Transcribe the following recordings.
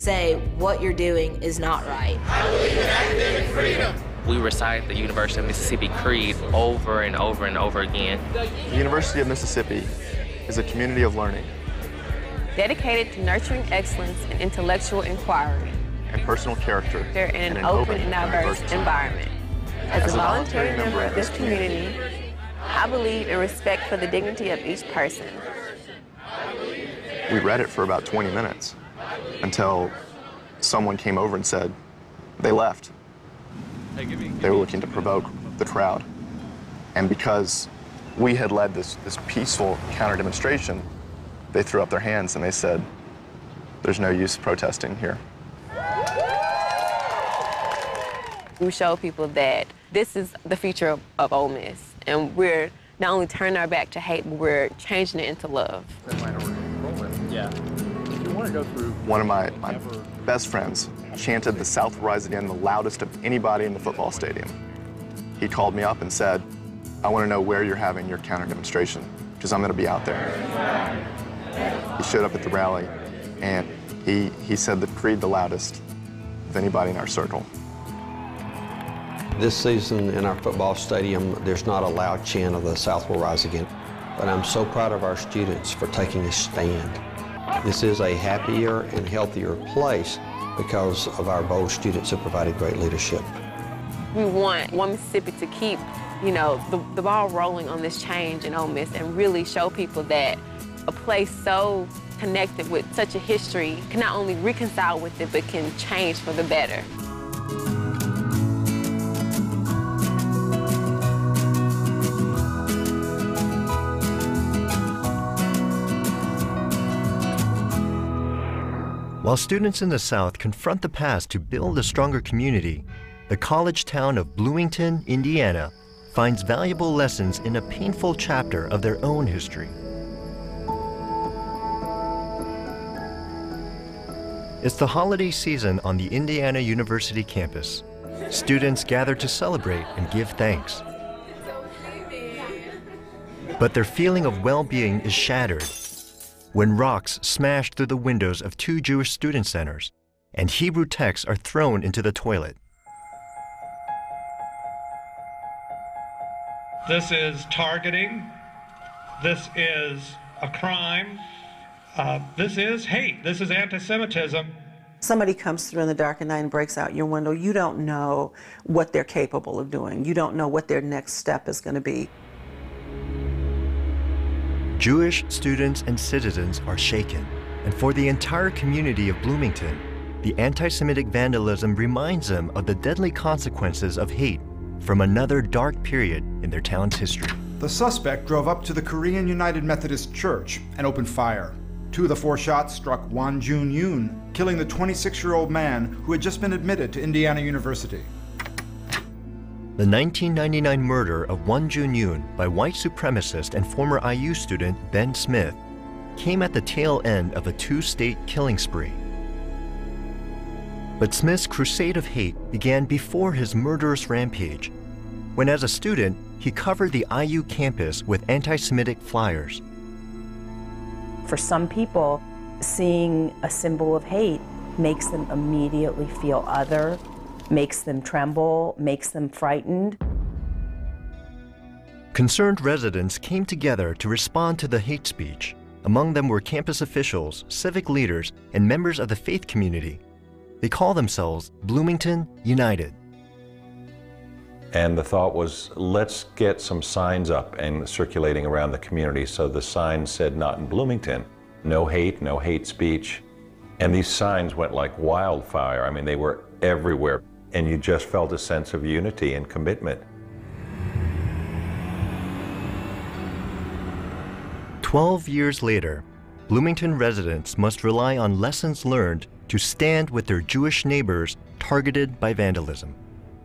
say what you're doing is not right. I believe in academic freedom. We recite the University of Mississippi Creed over and over and over again. The University of Mississippi is a community of learning, dedicated to nurturing excellence and intellectual inquiry, and personal character in an open and diverse environment. As a voluntary member of this community, I believe in respect for the dignity of each person. We read it for about 20 minutes until someone came over and said they left. They were looking to provoke the crowd. And because we had led this peaceful counter-demonstration, they threw up their hands and they said, there's no use protesting here. We show people that this is the future of Ole Miss, and we're not only turning our back to hate, but we're changing it into love. Yeah. If you want to go through... One of my best friends chanted the South will rise again the loudest of anybody in the football stadium. He called me up and said, I want to know where you're having your counter-demonstration, because I'm going to be out there. He showed up at the rally, and he said the creed the loudest of anybody in our circle. This season in our football stadium, there's not a loud chant of the South will rise again, but I'm so proud of our students for taking a stand. This is a happier and healthier place because of our bold students who provided great leadership. We want One Mississippi to keep, the ball rolling on this change in Ole Miss and really show people that a place so connected with such a history can not only reconcile with it, but can change for the better. While students in the South confront the past to build a stronger community, the college town of Bloomington, Indiana, finds valuable lessons in a painful chapter of their own history. It's the holiday season on the Indiana University campus. Students gather to celebrate and give thanks. But their feeling of well-being is shattered when rocks smash through the windows of 2 Jewish student centers and Hebrew texts are thrown into the toilet. This is targeting. This is a crime. This is hate. This is anti-Semitism. Somebody comes through in the dark of night and breaks out your window. You don't know what they're capable of doing. You don't know what their next step is going to be. Jewish students and citizens are shaken, and for the entire community of Bloomington, the anti-Semitic vandalism reminds them of the deadly consequences of hate from another dark period in their town's history. The suspect drove up to the Korean United Methodist Church and opened fire. 2 of the 4 shots struck Won Jun Yoon, killing the 26-year-old man who had just been admitted to Indiana University. The 1999 murder of Won Jun Yoon by white supremacist and former IU student Ben Smith came at the tail end of a 2-state killing spree. But Smith's crusade of hate began before his murderous rampage, when as a student, he covered the IU campus with anti-Semitic flyers. For some people, seeing a symbol of hate makes them immediately feel other, makes them tremble, makes them frightened. Concerned residents came together to respond to the hate speech. Among them were campus officials, civic leaders, and members of the faith community. They call themselves Bloomington United. And the thought was, let's get some signs up and circulating around the community. So the sign said, not in Bloomington, no hate speech. And these signs went like wildfire. I mean, they were everywhere. And you just felt a sense of unity and commitment. 12 years later, Bloomington residents must rely on lessons learned to stand with their Jewish neighbors targeted by vandalism.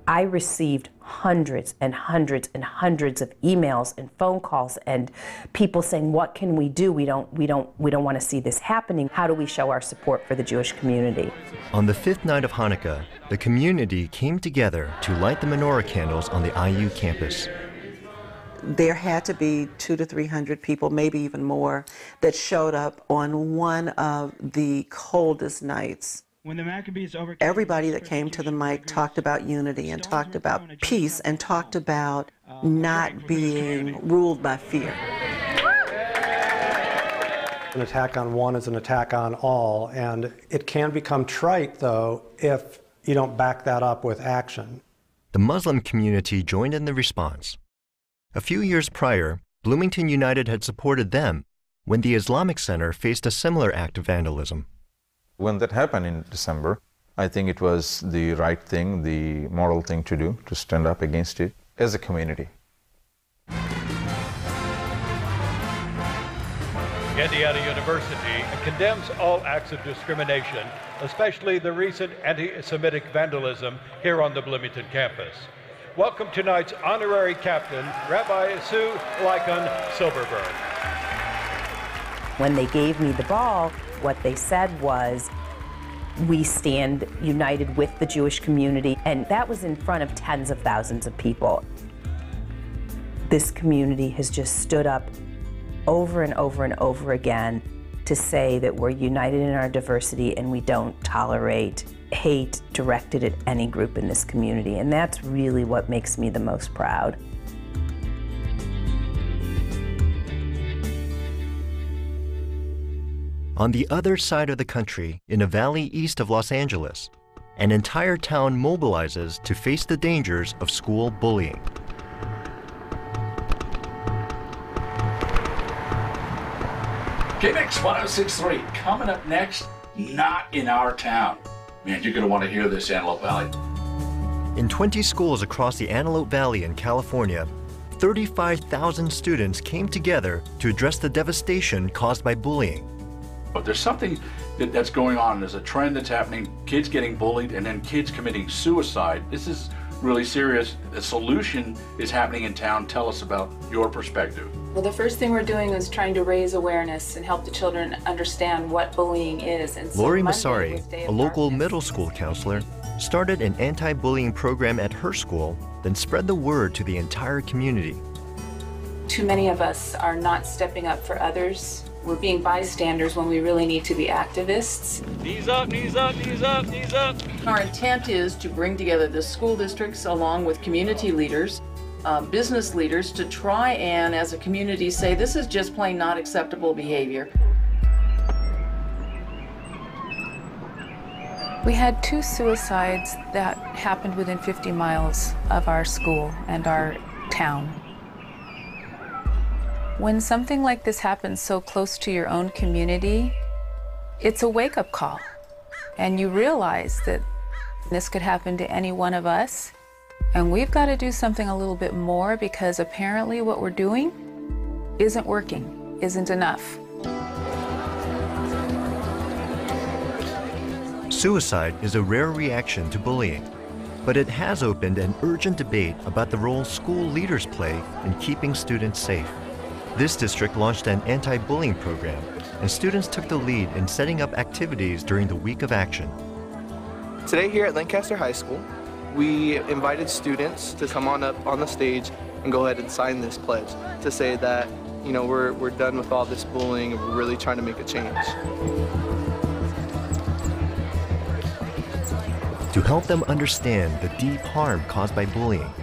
I received hundreds and hundreds and hundreds of emails and phone calls and people saying, what can we do? We don't want to see this happening. How do we show our support for the Jewish community? On the 5th night of Hanukkah, the community came together to light the menorah candles on the IU campus. There had to be 200 to 300 people, maybe even more, that showed up on one of the coldest nights Everybody that came to the mic talked about unity and talked about peace and talked about not being ruled by fear. An attack on one is an attack on all, and it can become trite, though, if you don't back that up with action. The Muslim community joined in the response. A few years prior, Bloomington United had supported them when the Islamic Center faced a similar act of vandalism. When that happened in December, I think it was the right thing, the moral thing to do, to stand up against it as a community. Indiana University condemns all acts of discrimination, especially the recent anti-Semitic vandalism here on the Bloomington campus. Welcome tonight's honorary captain, Rabbi Sue Lycon Silverberg. When they gave me the ball, what they said was, we stand united with the Jewish community, and that was in front of tens of thousands of people. This community has just stood up over and over and over again to say that we're united in our diversity and we don't tolerate hate directed at any group in this community, and that's really what makes me the most proud. On the other side of the country, in a valley east of Los Angeles, an entire town mobilizes to face the dangers of school bullying. KMX 106.3, coming up next, not in our town. Man, you're gonna want to hear this, Antelope Valley. In 20 schools across the Antelope Valley in California, 35,000 students came together to address the devastation caused by bullying. But there's something that's going on. There's a trend that's happening, kids getting bullied and then kids committing suicide. This is really serious. The solution is happening in town. Tell us about your perspective. Well, the first thing we're doing is trying to raise awareness and help the children understand what bullying is. And so Lori Monday Massari, was Day a of local Darkness. middle school counselor, started an anti-bullying program at her school, then spread the word to the entire community. Too many of us are not stepping up for others. We're being bystanders when we really need to be activists. Knees up, knees up, knees up, knees up. Our intent is to bring together the school districts along with community leaders, business leaders, to try and, as a community, say this is just plain not acceptable behavior. We had 2 suicides that happened within 50 miles of our school and our town. When something like this happens so close to your own community, it's a wake-up call. And you realize that this could happen to any one of us. And we've got to do something a little bit more, because apparently what we're doing isn't working, isn't enough. Suicide is a rare reaction to bullying, but it has opened an urgent debate about the role school leaders play in keeping students safe. This district launched an anti-bullying program, and students took the lead in setting up activities during the week of action. Today here at Lancaster High School, we invited students to come on up on the stage and go ahead and sign this pledge to say that, you know, we're done with all this bullying and we're really trying to make a change. To help them understand the deep harm caused by bullying,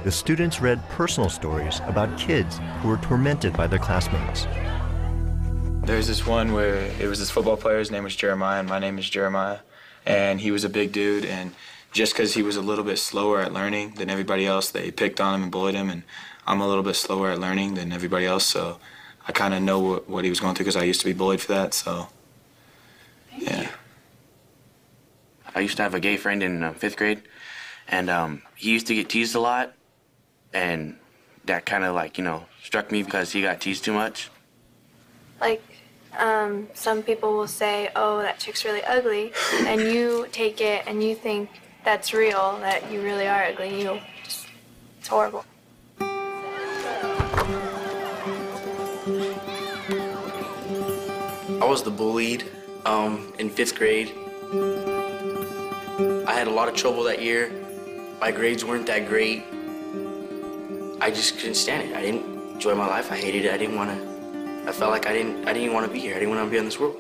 the students read personal stories about kids who were tormented by their classmates. There's this one where it was this football player, his name was Jeremiah, and my name is Jeremiah. And he was a big dude, and just because he was a little bit slower at learning than everybody else, they picked on him and bullied him, and I'm a little bit slower at learning than everybody else, so I kind of know what he was going through because I used to be bullied for that, so yeah. I used to have a gay friend in 5th grade, and he used to get teased a lot, and that kind of, like, you know, struck me because he got teased too much. Like, some people will say, oh, that chick's really ugly, and you take it and you think that's real, that you really are ugly, and you just, it's horrible. I was the bullied in 5th grade. I had a lot of trouble that year. My grades weren't that great. I just couldn't stand it. I didn't enjoy my life. I hated it. I felt like I didn't even want to be here. I didn't want to be in this world.